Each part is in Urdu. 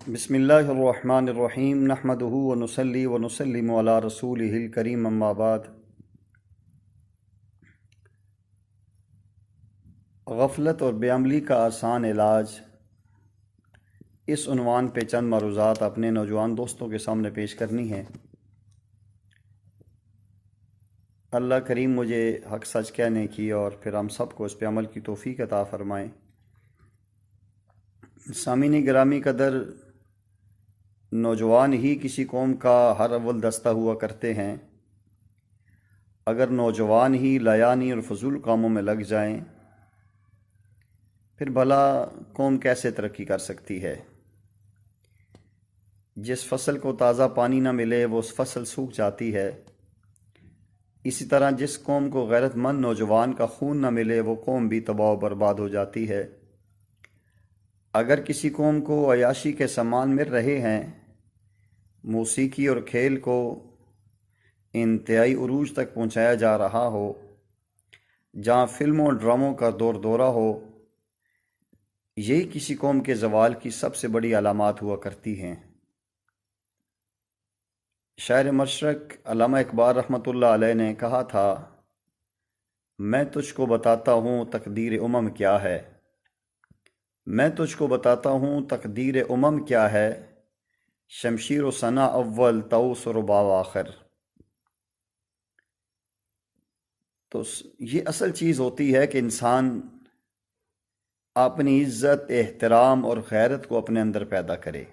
بسم اللہ الرحمن الرحیم نحمدہ ونصلی ونسلم علی رسولہ الکریم اما بعد۔ غفلت اور بے عملی کا آسان علاج، اس عنوان پہ چند معروضات اپنے نوجوان دوستوں کے سامنے پیش کرنی ہے۔ اللہ کریم مجھے حق سچ کہنے کی اور پھر ہم سب کو اس پہ عمل کی توفیق عطا فرمائیں۔ سامعین گرامی قدر، نوجوان ہی کسی قوم کا ہر اول دستہ ہوا کرتے ہیں۔ اگر نوجوان ہی لایانی اور فضول کاموں میں لگ جائیں پھر بھلا قوم کیسے ترقی کر سکتی ہے؟ جس فصل کو تازہ پانی نہ ملے وہ اس فصل سوکھ جاتی ہے۔ اسی طرح جس قوم کو غیرت مند نوجوان کا خون نہ ملے وہ قوم بھی تباہ و برباد ہو جاتی ہے۔ اگر کسی قوم کو عیاشی کے سامان مل رہے ہیں، موسیقی اور کھیل کو انتہائی عروج تک پہنچایا جا رہا ہو، جہاں فلموں اور ڈراموں کا دور دورہ ہو، یہی کسی قوم کے زوال کی سب سے بڑی علامات ہوا کرتی ہیں۔ شاعر مشرق علامہ اقبال رحمۃ اللہ علیہ نے کہا تھا، میں تجھ کو بتاتا ہوں تقدیر امم کیا ہے، میں تجھ کو بتاتا ہوں تقدیر امم کیا ہے، شمشیر و ثنا اول طوس و رباع آخر۔ تو یہ اصل چیز ہوتی ہے کہ انسان اپنی عزت، احترام اور غیرت کو اپنے اندر پیدا کرے۔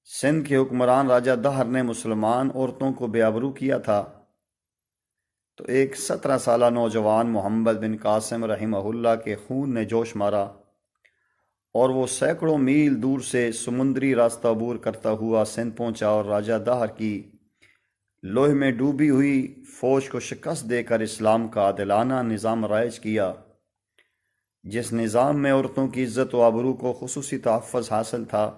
سندھ کے حکمران راجہ دہر نے مسلمان عورتوں کو بے آبرو کیا تھا تو ایک 17 سالہ نوجوان محمد بن قاسم رحمہ اللہ کے خون نے جوش مارا اور وہ سینکڑوں میل دور سے سمندری راستہ عبور کرتا ہوا سندھ پہنچا اور راجہ دہر کی لوہے میں ڈوبی ہوئی فوج کو شکست دے کر اسلام کا عادلانہ نظام رائج کیا، جس نظام میں عورتوں کی عزت و آبرو کو خصوصی تحفظ حاصل تھا۔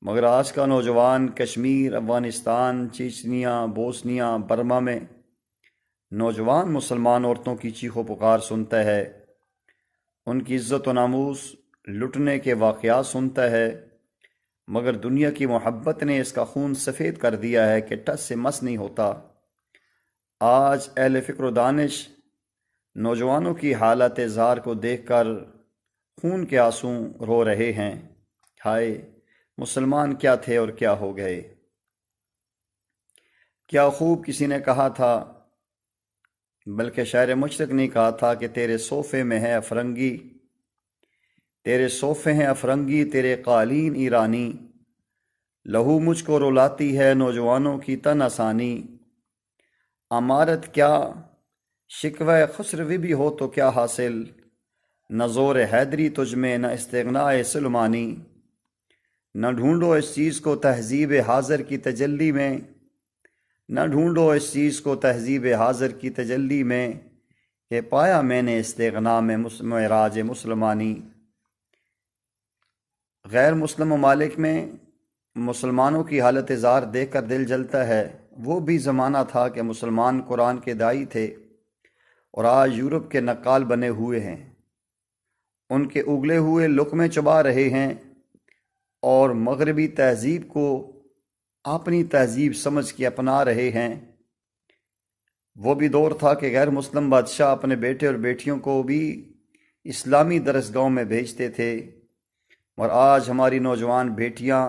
مگر آج کا نوجوان Kashmir, Afghanistan, Chechnya, Bosnia, Burma میں نوجوان مسلمان عورتوں کی چیخ و پکار سنتا ہے، ان کی عزت و ناموس لٹنے کے واقعات سنتا ہے، مگر دنیا کی محبت نے اس کا خون سفید کر دیا ہے کہ ٹس سے مس نہیں ہوتا۔ آج اہل فکر و دانش نوجوانوں کی حالت زار کو دیکھ کر خون کے آنسو رو رہے ہیں، ہائے مسلمان کیا تھے اور کیا ہو گئے۔ کیا خوب کسی نے کہا تھا، بلکہ شاعر مشرق نے کہا تھا کہ تیرے صوفے میں ہے افرنگی، تیرے صوفے ہیں افرنگی، تیرے قالین ایرانی، لہو مجھ کو رلاتی ہے نوجوانوں کی تن آسانی۔ امارت کیا شکوہ خسروی بھی ہو تو کیا حاصل، نہ زور حیدری تجھ میں نہ استغناء سلمانی۔ نہ ڈھونڈو اس چیز کو تہذیب حاضر کی تجلی میں، نہ ڈھونڈو اس چیز کو تہذیب حاضر کی تجلی میں، کہ پایا میں نے استغناء میں معراج مسلمانی۔ غیر مسلم ممالک میں مسلمانوں کی حالت زار دیکھ کر دل جلتا ہے۔ وہ بھی زمانہ تھا کہ مسلمان قرآن کے داعی تھے اور آج یورپ کے نقال بنے ہوئے ہیں، ان کے اگلے ہوئے لقمے چبا رہے ہیں اور مغربی تہذیب کو اپنی تہذیب سمجھ کے اپنا رہے ہیں۔ وہ بھی دور تھا کہ غیر مسلم بادشاہ اپنے بیٹے اور بیٹیوں کو بھی اسلامی درسگاہوں میں بھیجتے تھے، اور آج ہماری نوجوان بیٹیاں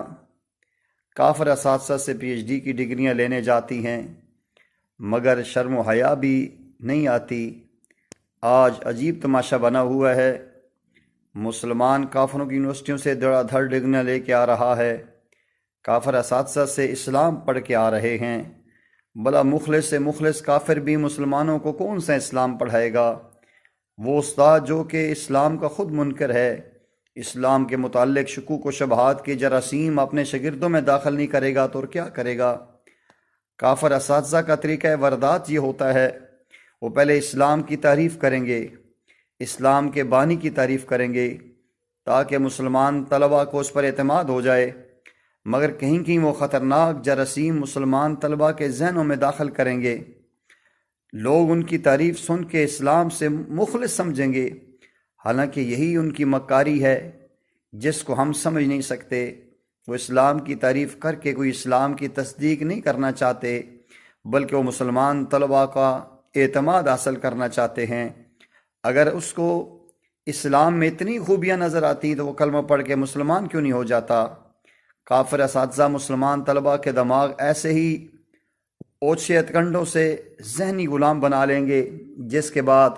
کافر اساتذہ سے پی ایچ ڈی کی ڈگریاں لینے جاتی ہیں، مگر شرم و حیا بھی نہیں آتی۔ آج عجیب تماشا بنا ہوا ہے، مسلمان کافروں کی یونیورسٹیوں سے دھڑا دھڑ ڈگریاں لے کے آ رہا ہے، کافر اساتذہ سے اسلام پڑھ کے آ رہے ہیں۔ بلا مخلص سے مخلص کافر بھی مسلمانوں کو کون سا اسلام پڑھائے گا؟ وہ استاد جو کہ اسلام کا خود منکر ہے، اسلام کے متعلق شکوک و شبہات کے جراثیم اپنے شاگردوں میں داخل نہیں کرے گا تو اور کیا کرے گا؟ کافر اساتذہ کا طریقہ واردات یہ ہوتا ہے، وہ پہلے اسلام کی تعریف کریں گے، اسلام کے بانی کی تعریف کریں گے تاکہ مسلمان طلباء کو اس پر اعتماد ہو جائے، مگر کہیں کہیں وہ خطرناک جراثیم مسلمان طلباء کے ذہنوں میں داخل کریں گے۔ لوگ ان کی تعریف سن کے اسلام سے مخلص سمجھیں گے، حالانکہ یہی ان کی مکاری ہے جس کو ہم سمجھ نہیں سکتے، وہ اسلام کی تعریف کر کے کوئی اسلام کی تصدیق نہیں کرنا چاہتے، بلکہ وہ مسلمان طلباء کا اعتماد حاصل کرنا چاہتے ہیں۔ اگر اس کو اسلام میں اتنی خوبیاں نظر آتی تو وہ کلمہ پڑھ کے مسلمان کیوں نہیں ہو جاتا؟ کافر اساتذہ مسلمان طلباء کے دماغ ایسے ہی اوچھے ہتھکنڈوں سے ذہنی غلام بنا لیں گے، جس کے بعد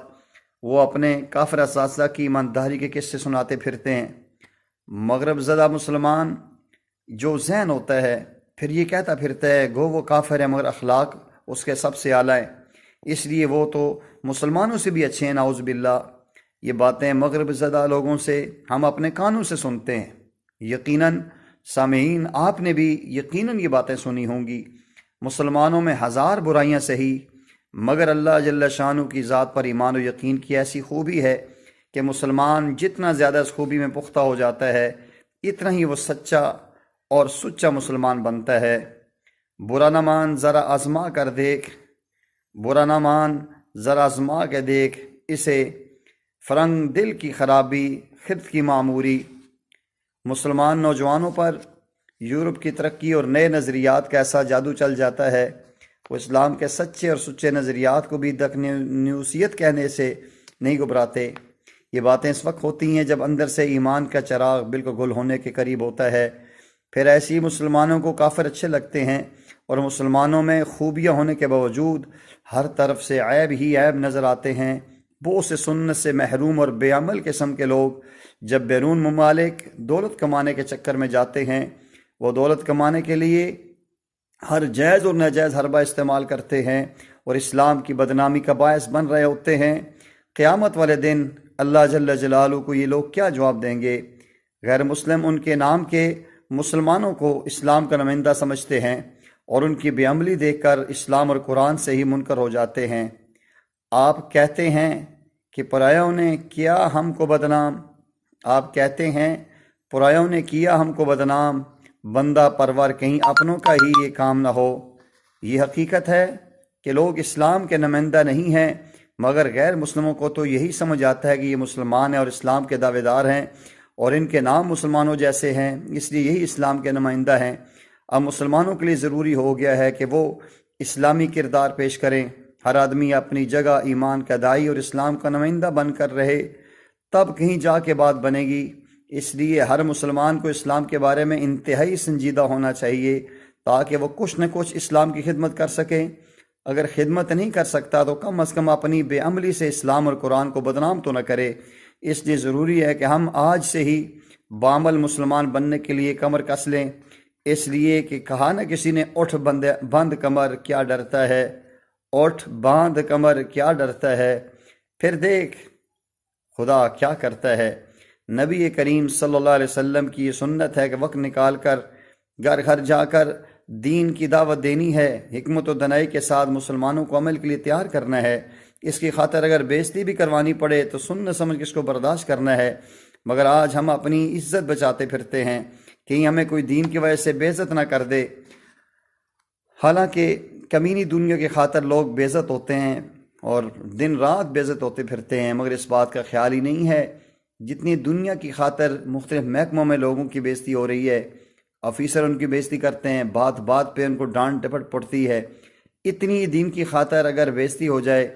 وہ اپنے کافر اساتذہ کی ایمانداری کے قصے سناتے پھرتے ہیں۔ مغرب زدہ مسلمان جو ذہن ہوتا ہے پھر یہ کہتا پھرتا ہے گو وہ کافر ہے مگر اخلاق اس کے سب سے اعلیٰ ہے، اس لیے وہ تو مسلمانوں سے بھی اچھے ہیں، نعوذ باللہ۔ یہ باتیں مغرب زدہ لوگوں سے ہم اپنے کانوں سے سنتے ہیں۔ یقیناً سامعین، آپ نے بھی یقیناً یہ باتیں سنی ہوں گی۔ مسلمانوں میں ہزار برائیاں سہی، مگر اللہ جل شانہ کی ذات پر ایمان و یقین کی ایسی خوبی ہے کہ مسلمان جتنا زیادہ اس خوبی میں پختہ ہو جاتا ہے، اتنا ہی وہ سچا اور سچا مسلمان بنتا ہے۔ برا نہ مان ذرا آزما کر دیکھ، برا نہ مان ذرا آزما کے دیکھ، اسے فرنگ دل کی خرابی خرد کی معموری۔ مسلمان نوجوانوں پر یورپ کی ترقی اور نئے نظریات کا ایسا جادو چل جاتا ہے، وہ اسلام کے سچے اور سچے نظریات کو بھی دقنیوسیت کہنے سے نہیں گھبراتے۔ یہ باتیں اس وقت ہوتی ہیں جب اندر سے ایمان کا چراغ بالکل گل ہونے کے قریب ہوتا ہے۔ پھر ایسی مسلمانوں کو کافر اچھے لگتے ہیں، اور مسلمانوں میں خوبیاں ہونے کے باوجود ہر طرف سے عیب ہی عیب نظر آتے ہیں۔ بہت سے سنت سے محروم اور بے عمل قسم کے لوگ جب بیرون ممالک دولت کمانے کے چکر میں جاتے ہیں، وہ دولت کمانے کے لیے ہر جائز اور ناجائز حربہ استعمال کرتے ہیں اور اسلام کی بدنامی کا باعث بن رہے ہوتے ہیں۔ قیامت والے دن اللہ جل جلالہ کو یہ لوگ کیا جواب دیں گے؟ غیر مسلم ان کے نام کے مسلمانوں کو اسلام کا نمائندہ سمجھتے ہیں اور ان کی بے عملی دیکھ کر اسلام اور قرآن سے ہی منکر ہو جاتے ہیں۔ آپ کہتے ہیں کہ پرایوں نے کیا ہم کو بدنام، آپ کہتے ہیں پرایوں نے کیا ہم کو بدنام، بندہ پرور کہیں اپنوں کا ہی یہ کام نہ ہو۔ یہ حقیقت ہے کہ لوگ اسلام کے نمائندہ نہیں ہیں، مگر غیر مسلموں کو تو یہی سمجھ آتا ہے کہ یہ مسلمان ہیں اور اسلام کے دعوے دار ہیں اور ان کے نام مسلمانوں جیسے ہیں، اس لیے یہی اسلام کے نمائندہ ہیں۔ اب مسلمانوں کے لیے ضروری ہو گیا ہے کہ وہ اسلامی کردار پیش کریں۔ ہر آدمی اپنی جگہ ایمان کا داعی اور اسلام کا نمائندہ بن کر رہے، تب کہیں جا کے بات بنے گی۔ اس لیے ہر مسلمان کو اسلام کے بارے میں انتہائی سنجیدہ ہونا چاہیے تاکہ وہ کچھ نہ کچھ اسلام کی خدمت کر سکے۔ اگر خدمت نہیں کر سکتا تو کم از کم اپنی بے عملی سے اسلام اور قرآن کو بدنام تو نہ کرے۔ اس لیے ضروری ہے کہ ہم آج سے ہی بعمل مسلمان بننے کے لیے کمر کس لیں، اس لیے کہ کہا نہ کسی نے اٹھ بند کمر کیا ڈرتا ہے، اٹھ باندھ کمر کیا ڈرتا ہے، پھر دیکھ خدا کیا کرتا ہے۔ نبی کریم صلی اللہ علیہ وسلم کی یہ سنت ہے کہ وقت نکال کر گھر گھر جا کر دین کی دعوت دینی ہے، حکمت و دنائی کے ساتھ مسلمانوں کو عمل کے لیے تیار کرنا ہے۔ اس کی خاطر اگر بےزتی بھی کروانی پڑے تو سن سمجھ کے اس کو برداشت کرنا ہے۔ مگر آج ہم اپنی عزت بچاتے پھرتے ہیں، کہیں ہمیں کوئی دین کی وجہ سے بے عزت نہ کر دے۔ حالانکہ کمینی دنیا کی خاطر لوگ بے عزت ہوتے ہیں اور دن رات بے عزت ہوتے پھرتے ہیں، مگر اس بات کا خیال ہی نہیں ہے جتنی دنیا کی خاطر مختلف محکموں میں لوگوں کی بے عزتی ہو رہی ہے، آفیسر ان کی بے عزتی کرتے ہیں، بات بات پہ ان کو ڈانٹ ڈپٹ پڑتی ہے، اتنی دین کی خاطر اگر بے عزتی ہو جائے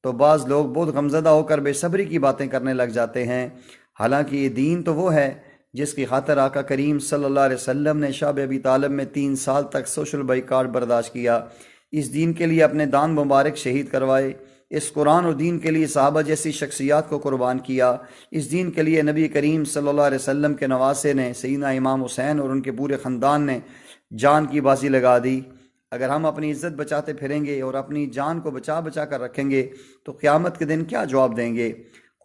تو بعض لوگ بہت غمزدہ ہو کر بے صبری کی باتیں کرنے لگ جاتے ہیں۔ حالانکہ یہ دین تو وہ ہے جس کی خاطر آقا کریم صلی اللہ علیہ وسلم نے شعب ابی طالب میں 3 سال تک سوشل بائیکاٹ برداشت کیا، اس دین کے لیے اپنے دان مبارک شہید کروائے، اس قرآن اور دین کے لیے صحابہ جیسی شخصیات کو قربان کیا، اس دین کے لیے نبی کریم صلی اللہ علیہ وسلم کے نواسے نے، سیدنا امام حسین اور ان کے پورے خاندان نے جان کی بازی لگا دی۔ اگر ہم اپنی عزت بچاتے پھریں گے اور اپنی جان کو بچا بچا کر رکھیں گے تو قیامت کے دن کیا جواب دیں گے؟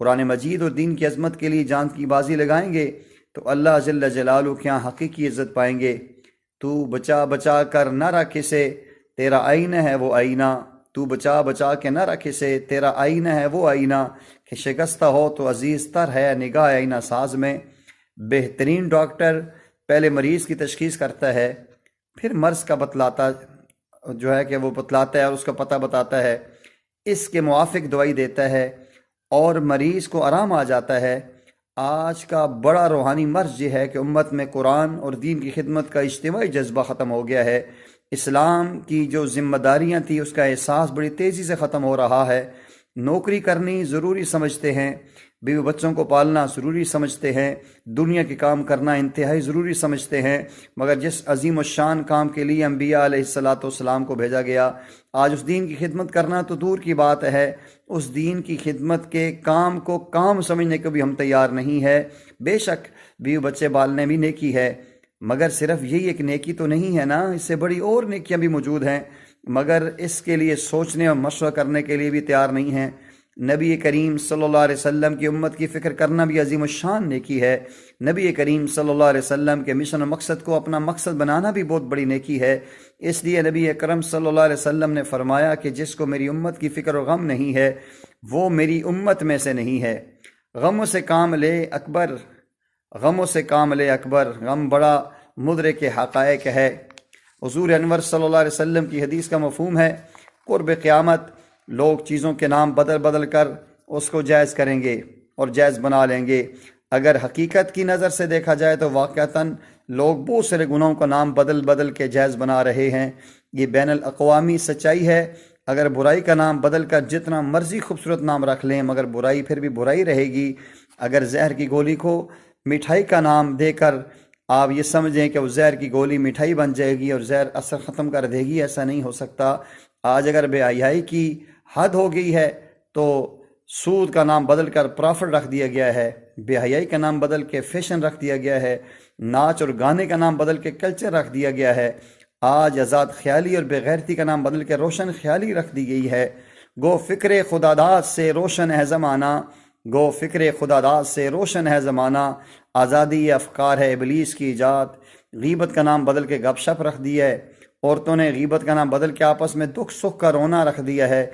قرآن مجید اور دین کی عظمت کے لیے جان کی بازی لگائیں گے تو اللہ جل جلالہ کے یہاں حقیقی عزت پائیں گے۔ تو بچا بچا کر نہ رکھ اسے، تیرا آئینہ ہے وہ آئینہ، تو بچا بچا کے نہ رکھ اسے، تیرا آئینہ ہے وہ آئینہ، کہ شکستہ ہو تو عزیز تر ہے نگاہ آئینہ ساز میں۔ بہترین ڈاکٹر پہلے مریض کی تشخیص کرتا ہے، پھر مرض کا بتلاتا کہ وہ بتلاتا ہے اور اس کا پتہ بتاتا ہے، اس کے موافق دوائی دیتا ہے اور مریض کو آرام آ جاتا ہے۔ آج کا بڑا روحانی مرض یہ ہے کہ امت میں قرآن اور دین کی خدمت کا اجتماعی جذبہ ختم ہو گیا ہے۔ اسلام کی جو ذمہ داریاں تھیں اس کا احساس بڑی تیزی سے ختم ہو رہا ہے۔ نوکری کرنی ضروری سمجھتے ہیں، بیوی بچوں کو پالنا ضروری سمجھتے ہیں، دنیا کے کام کرنا انتہائی ضروری سمجھتے ہیں، مگر جس عظیم الشان کام کے لیے انبیاء علیہ السلام کو بھیجا گیا، آج اس دین کی خدمت کرنا تو دور کی بات ہے، اس دین کی خدمت کے کام کو کام سمجھنے کو بھی ہم تیار نہیں ہے۔ بے شک بیوی بچے پالنے بھی نیکی ہے، مگر صرف یہی ایک نیکی تو نہیں ہے نا، اس سے بڑی اور نیکیاں بھی موجود ہیں، مگر اس کے لیے سوچنے اور مشورہ کرنے کے لیے بھی تیار نہیں ہیں۔ نبی کریم صلی اللہ علیہ وسلم کی امت کی فکر کرنا بھی عظیم الشان نیکی ہے۔ نبی کریم صلی اللہ علیہ وسلم کے مشن و مقصد کو اپنا مقصد بنانا بھی بہت بڑی نیکی ہے۔ اس لیے نبی اکرم صلی اللہ علیہ وسلم نے فرمایا کہ جس کو میری امت کی فکر و غم نہیں ہے وہ میری امت میں سے نہیں ہے۔ غموں سے کام لے اکبر، غموں سے کام لے اکبر، غم بڑا مدرک حقائق ہے۔ حضور انور صلی اللہ علیہ وسلم کی حدیث کا مفہوم ہے قرب قیامت لوگ چیزوں کے نام بدل بدل کر اس کو جائز کریں گے اور جائز بنا لیں گے۔ اگر حقیقت کی نظر سے دیکھا جائے تو واقعتاً لوگ بہت سارے گناہوں کا نام بدل بدل کے جائز بنا رہے ہیں۔ یہ بین الاقوامی سچائی ہے۔ اگر برائی کا نام بدل کر جتنا مرضی خوبصورت نام رکھ لیں مگر برائی پھر بھی برائی رہے گی۔ اگر زہر کی گولی کو مٹھائی کا نام دے کر آپ یہ سمجھیں کہ وہ زہر کی گولی مٹھائی بن جائے گی اور زہر اثر ختم کر دے گی، ایسا نہیں ہو سکتا۔ آج اگر بے حیائی کی حد ہو گئی ہے تو سود کا نام بدل کر پرافٹ رکھ دیا گیا ہے، بے حیائی کا نام بدل کے فیشن رکھ دیا گیا ہے، ناچ اور گانے کا نام بدل کے کلچر رکھ دیا گیا ہے۔ آج آزاد خیالی اور بے غیرتی کا نام بدل کے روشن خیالی رکھ دی گئی ہے۔ گو فکر خداداد سے روشن ہے زمانہ، گو فکر خداداد سے روشن ہے زمانہ، آزادی افکار ہے ابلیس کی ایجاد۔ غیبت کا نام بدل کے گپ شپ رکھ دیا ہے، عورتوں نے غیبت کا نام بدل کے آپس میں دکھ سکھ کا رونا رکھ دیا ہے،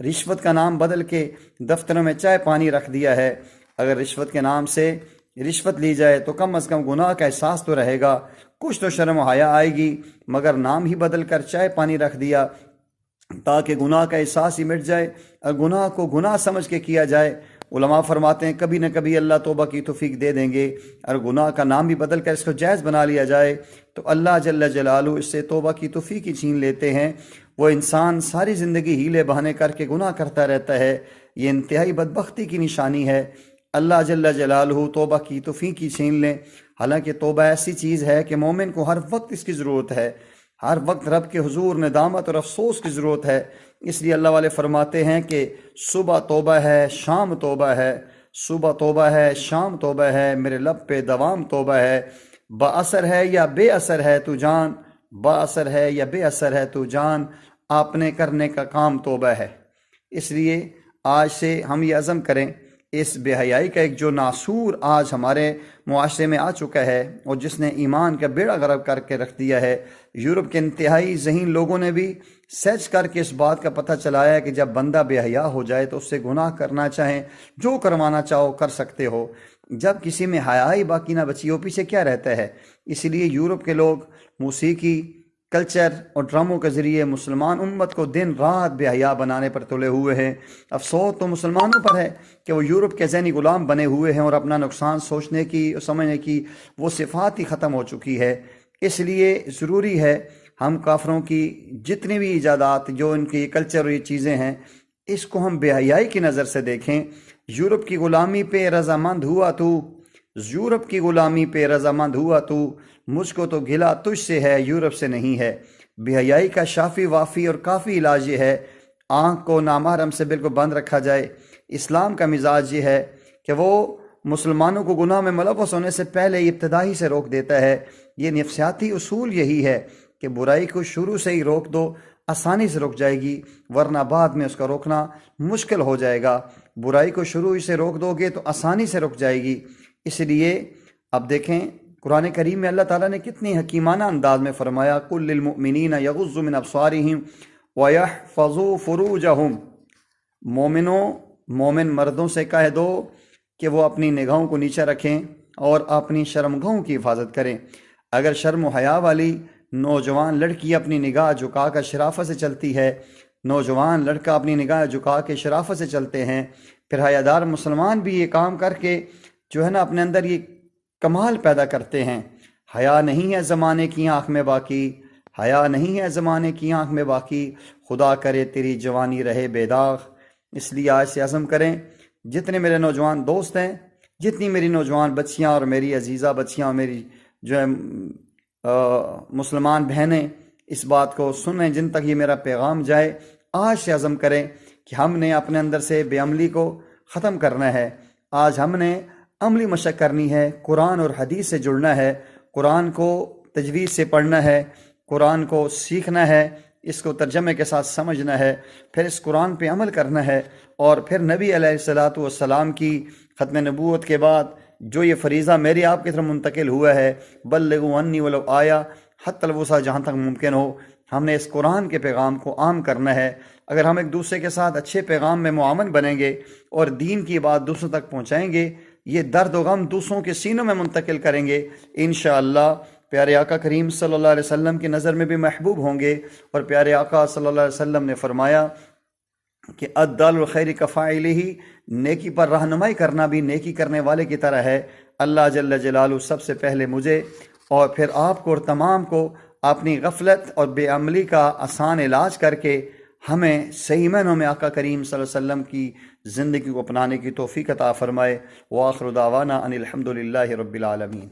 رشوت کا نام بدل کے دفتروں میں چائے پانی رکھ دیا ہے۔ اگر رشوت کے نام سے رشوت لی جائے تو کم از کم گناہ کا احساس تو رہے گا، کچھ تو شرم و حیا آئے گی، مگر نام ہی بدل کر چائے پانی رکھ دیا تاکہ گناہ کا احساس ہی مٹ جائے اور گناہ کو گناہ سمجھ کے کیا جائے۔ علماء فرماتے ہیں کبھی نہ کبھی اللہ توبہ کی توفیق دے دیں گے، اور گناہ کا نام بھی بدل کر اس کو جائز بنا لیا جائے تو اللہ جل جلالہ اس سے توبہ کی توفیق ہی چھین لیتے ہیں۔ وہ انسان ساری زندگی ہیلے بہانے کر کے گناہ کرتا رہتا ہے، یہ انتہائی بدبختی کی نشانی ہے۔ اللہ جل جلالہ توبہ کی توفیق ہی چھین لیں۔ حالانکہ توبہ ایسی چیز ہے کہ مومن کو ہر وقت اس کی ضرورت ہے، ہر وقت رب کے حضور ندامت اور افسوس کی ضرورت ہے۔ اس لیے اللہ والے فرماتے ہیں کہ صبح توبہ ہے شام توبہ ہے، صبح توبہ ہے شام توبہ ہے، میرے لب پہ دوام توبہ ہے، با اثر ہے یا بے اثر ہے تو جان، با اثر ہے یا بے اثر ہے تو جان، آپ نے کرنے کا کام توبہ ہے۔ اس لیے آج سے ہم یہ عزم کریں، اس بے حیائی کا ایک جو ناسور آج ہمارے معاشرے میں آ چکا ہے اور جس نے ایمان کا بیڑا غرق کر کے رکھ دیا ہے، یورپ کے انتہائی ذہین لوگوں نے بھی سرچ کر کے اس بات کا پتہ چلایا کہ جب بندہ بے حیا ہو جائے تو اس سے گناہ کرنا چاہیں، جو کروانا چاہو کر سکتے ہو، جب کسی میں حیا ہی باقی نہ بچی ہو پیچھے کیا رہتا ہے۔ اس لیے یورپ کے لوگ موسیقی، کلچر اور ڈراموں کے ذریعے مسلمان امت کو دن رات بے حیا بنانے پر تلے ہوئے ہیں۔ افسوس تو مسلمانوں پر ہے کہ وہ یورپ کے ذہنی غلام بنے ہوئے ہیں اور اپنا نقصان سوچنے کی اور سمجھنے کی وہ صفات ہی ختم ہو چکی ہے۔ اس لیے ضروری ہے ہم کافروں کی جتنی بھی ایجادات جو ان کی کلچر اور یہ چیزیں ہیں اس کو ہم بے حیائی کی نظر سے دیکھیں۔ یورپ کی غلامی پہ رضامند ہوا تو، یورپ کی غلامی پہ رضامند ہوا تو، مجھ کو تو گلا تجھ سے ہے یورپ سے نہیں ہے۔ بے حیائی کا شافی وافی اور کافی علاج یہ ہے آنکھ کو نامحرم سے بالکل بند رکھا جائے۔ اسلام کا مزاج یہ ہے کہ وہ مسلمانوں کو گناہ میں ملوث ہونے سے پہلے ابتدائی سے روک دیتا ہے۔ یہ نفسیاتی اصول یہی ہے کہ برائی کو شروع سے ہی روک دو، آسانی سے رک جائے گی، ورنہ بعد میں اس کا روکنا مشکل ہو جائے گا۔ برائی کو شروع ہی سے روک دو گے تو آسانی سے رک جائے گی۔ اس لیے اب دیکھیں قرآن کریم میں اللہ تعالیٰ نے کتنی حکیمانہ انداز میں فرمایا قُل لِّلْمُؤْمِنِينَ يَغُضُّوا مِنْ أَبْصَارِهِمْ وَيَحْفَظُوا فُرُوجَهُمْ، مومنوں، مومن مردوں سے کہہ دو کہ وہ اپنی نگاہوں کو نیچے رکھیں اور اپنی شرمگاہوں کی حفاظت کریں۔ اگر شرم و حیا والی نوجوان لڑکی اپنی نگاہ جھکا کر شرافت سے چلتی ہے، نوجوان لڑکا اپنی نگاہ جھکا کے شرافت سے چلتے ہیں، پھر حیادار مسلمان بھی یہ کام کر کے جو ہے نا اپنے اندر یہ کمال پیدا کرتے ہیں۔ حیا نہیں ہے زمانے کی آنکھ میں باقی، حیا نہیں ہے زمانے کی آنکھ میں باقی، خدا کرے تیری جوانی رہے بے داغ۔ اس لیے آج سے عزم کریں، جتنے میرے نوجوان دوست ہیں، جتنی میری نوجوان بچیاں اور میری عزیزہ بچیاں اور میری جو ہے مسلمان بہنیں اس بات کو سنیں، جن تک یہ میرا پیغام جائے، آج سے عزم کریں کہ ہم نے اپنے اندر سے بے عملی کو ختم کرنا ہے۔ آج ہم نے عملی مشق کرنی ہے، قرآن اور حدیث سے جڑنا ہے، قرآن کو تجوید سے پڑھنا ہے، قرآن کو سیکھنا ہے، اس کو ترجمے کے ساتھ سمجھنا ہے، پھر اس قرآن پہ عمل کرنا ہے، اور پھر نبی علیہ الصلاۃ والسلام کی ختم نبوت کے بعد جو یہ فریضہ میرے آپ کی طرف منتقل ہوا ہے، بلغوا عنی ولو آیا، حتی الوسع، جہاں تک ممکن ہو ہم نے اس قرآن کے پیغام کو عام کرنا ہے۔ اگر ہم ایک دوسرے کے ساتھ اچھے پیغام میں معاون بنیں گے اور دین کی بات دوسروں تک پہنچائیں گے، یہ درد و غم دوسروں کے سینوں میں منتقل کریں گے، انشاءاللہ پیارے آقا کریم صلی اللہ علیہ وسلم کی نظر میں بھی محبوب ہوں گے۔ اور پیارے آقا صلی اللہ علیہ وسلم نے فرمایا کہ الدال الخیر کفاعلہ، نیکی پر رہنمائی کرنا بھی نیکی کرنے والے کی طرح ہے۔ اللہ جل جلالہ سب سے پہلے مجھے اور پھر آپ کو اور تمام کو اپنی غفلت اور بے عملی کا آسان علاج کر کے ہمیں صحیح معنوں میں آقا کریم صلی اللہ علیہ وسلم کی زندگی کو اپنانے کی توفیق عطا فرمائے۔ وآخر دعوانا ان الحمد للہ رب العالمین۔